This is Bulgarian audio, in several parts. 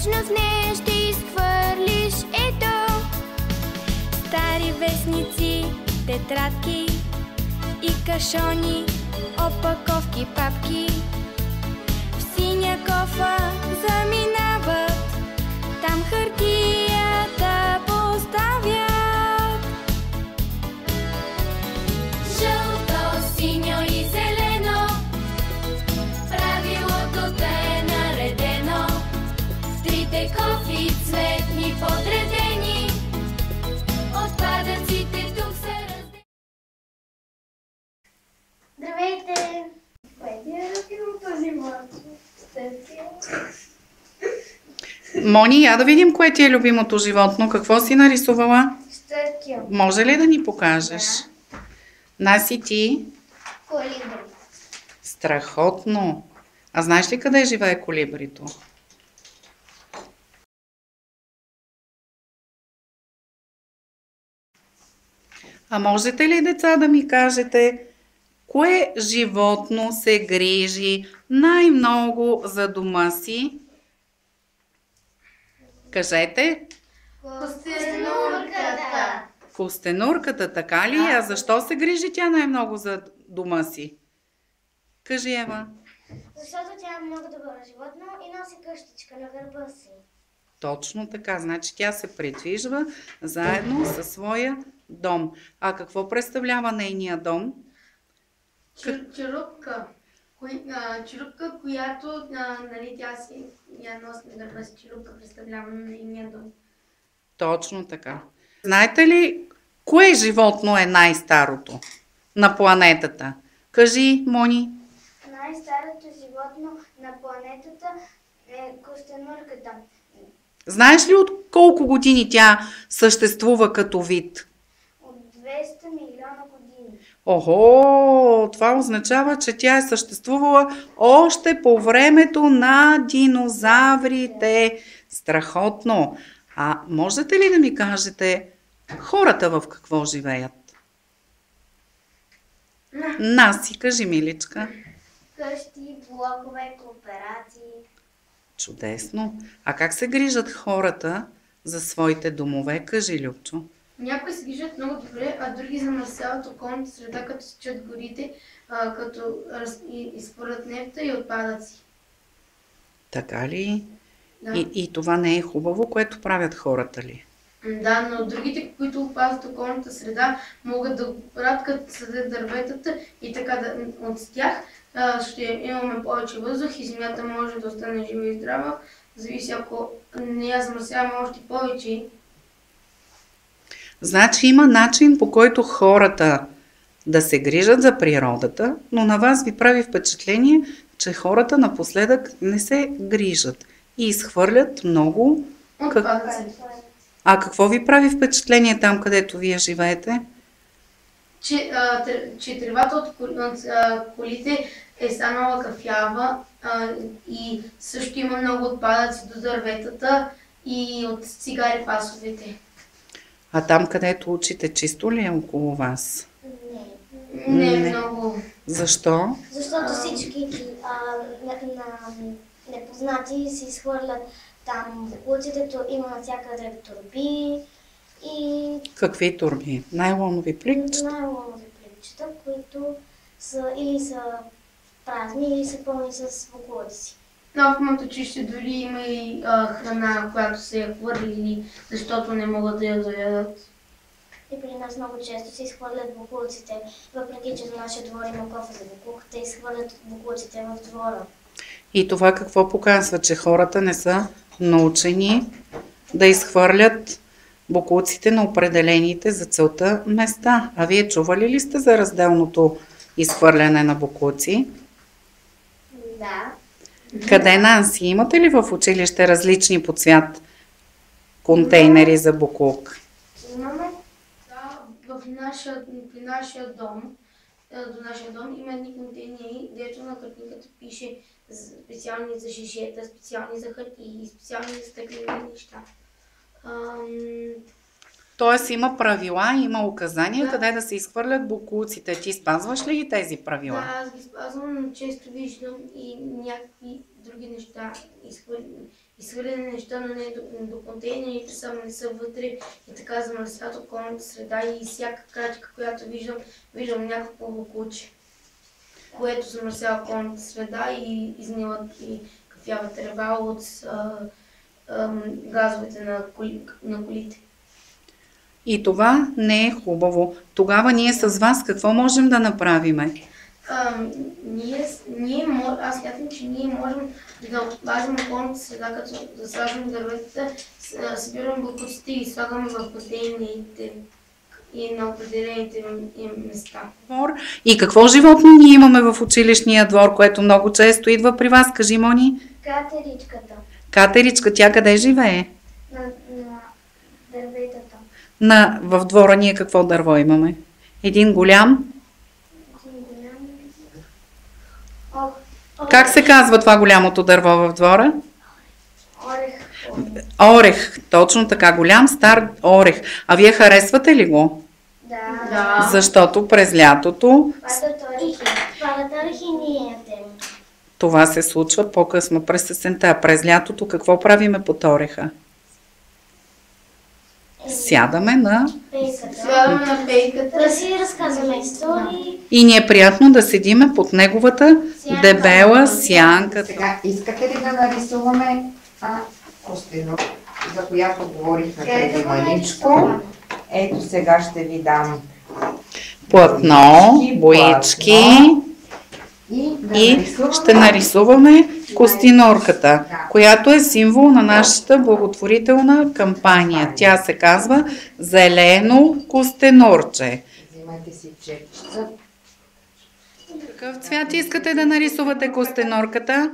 Точно в нея ще изхвърлиш ето стари вестници, тетрадки и кашони, опаковки, папки. В синя кофа заминават, там хартията поставят. Жълто, синьо и зелено, правилото те е наредено. В трите кофи цветни подредени, отпадъците тук са раздели. Здравейте! Кое ти е любимото животно? Мони, я да видим кое ти е любимото животно. Какво си нарисувала? Стъркил. Може ли да ни покажеш? Да. Наси ти? Колибри. Страхотно! А знаеш ли къде живее колибрито? А можете ли, деца, да ми кажете, кое животно се грижи най-много за дома си? Кажете. Костенурката. Костенурката, така ли? А защо се грижи тя най-много за дома си? Кажи, Ева. Защото тя е много добро животно и носи къщичка на гърба си. Точно така. Значи тя се придвижва заедно със своя дом. А какво представлява нейния дом? Черупка. Черупка, която нали, тя си я носи на гърба си. Черупка представлява на нейния дом. Точно така. Знаете ли, кое животно е най-старото на планетата? Кажи, Мони. Най-старото животно на планетата е костенурката. Знаеш ли от колко години тя съществува като вид? От 200 милиона години. Охо, това означава, че тя е съществувала още по времето на динозаврите. Страхотно! А можете ли да ми кажете хората в какво живеят? Наси, кажи, миличка. Къщи, блокове, кооперации. Чудесно! А как се грижат хората за своите домове? Кажи, Любчо. Някои се грижат много добре, а други замърсяват околната среда, като сечат горите, като изхвърлят нефта и отпадъци. Така ли? Да. И това не е хубаво, което правят хората ли? Да, но другите, които опазват околната среда, могат да го правят, като съдят дърветата и така от тях ще имаме повече въздух и земята може да остане жива и здрава. Зависи, ако не я замърсяваме още повече. Значи има начин, по който хората да се грижат за природата, но на вас ви прави впечатление, че хората напоследък не се грижат и изхвърлят много. Отпадъци. А какво ви прави впечатление там, където вие живеете? Че тревата от колите е станала кафява и също има много отпадъци до дърветата и от цигари пасовете. А там, където учите, чисто ли е около вас? Не. Не много. Защо? Защото всички непознати си изхвърлят там боклуците, има навсякъде турби и Какви турби? Найлонови пликчета? найлонови пликчета, които или са празни, или са пълни с боклуци. Но в моето училище дори има и храна, която се е хвърлили, защото не могат да я заядат. И при нас много често се изхвърлят боклуците, въпреки че в нашия двор има кофа за боклук, те изхвърлят боклуците в двора. И това какво показва? Че хората не са научени да изхвърлят боклуците на определените за целта места. А вие чували ли сте за разделното изхвърляне на боклуци? Да. Къде, Нанси? Имате ли в училище различни по цвят контейнери за боклук? Имаме. Да, при нашия дом, до нашия дом има едни контейнери, дето на картинката пише специални за шишета, специални за хартии, специални за стъклени неща. Тоест има правила, има указания къде да се изхвърлят боклуците. Ти спазваш ли ги тези правила? Да, аз ги спазвам, но често виждам и някакви други неща изхвърляне неща, но не до контейнерите, само не са вътре и така замърсяват околната среда и всяка крачка, която виждам някакво боклуче, което замърсява околната среда и измиват и кафява трева от газовете на колите. И това не е хубаво. Тогава ние с вас какво можем да направиме? Аз смятам, че ние можем да опазим околната среда, като засаждаме дърветата, събираме боклуците и слагаме в контейнерите и на определените им места. И какво животно ние имаме в училищния двор, което много често идва при вас? Кажи, Мони. Катеричката. Катеричка, тя къде живее? На дърветата. В двора ние какво дърво имаме? Един голям. Как се казва това голямото дърво в двора? Орех. Орех. Точно така. Голям стар орех. А вие харесвате ли го? Да. Защото през лятото Падат орехи и ние ядем. това се случва по-късно през есента. През лятото какво правиме под ореха? Сядаме на пейката. Да си разказваме истории. и ни е приятно да седиме под неговата дебела сянка. Сега, искате ли да нарисуваме костенурка, за която говорихме преди маничко? Ето сега ще ви дам Платно, боички и ще нарисуваме костенурката, която е символ на нашата благотворителна кампания. Тя се казва Зелено костенурче. Взимайте си черчица. Какъв цвят искате да нарисувате костенурката?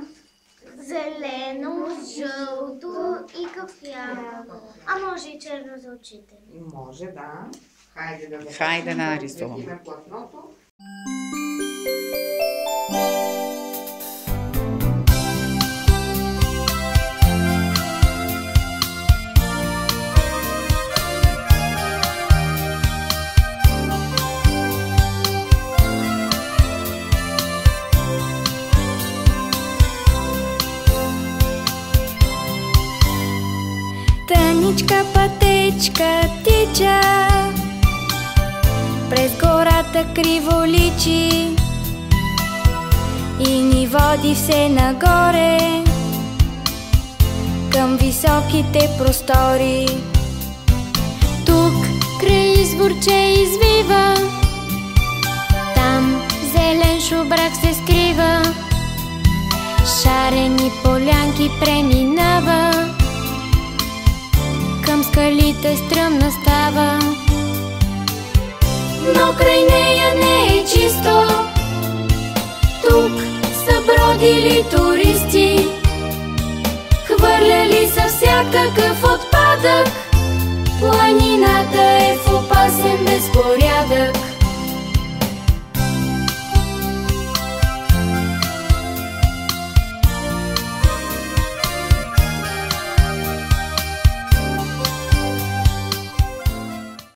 Зелено, жълто и кафяво. А може и черно за очите. Може, да. Хайде да нарисуваме. Видиме платното. Тъничка пътечка тича, през гората криволичи и ни води все нагоре към високите простори. Тук край изворче извива, там зелен шубрак се скрива, шарени полянки преминава, към скалите стръмна става, но край нея не е чисто. Тук са бродили туристи, хвърляли са всякакъв отпадък. Планината е в опасен безпорядък.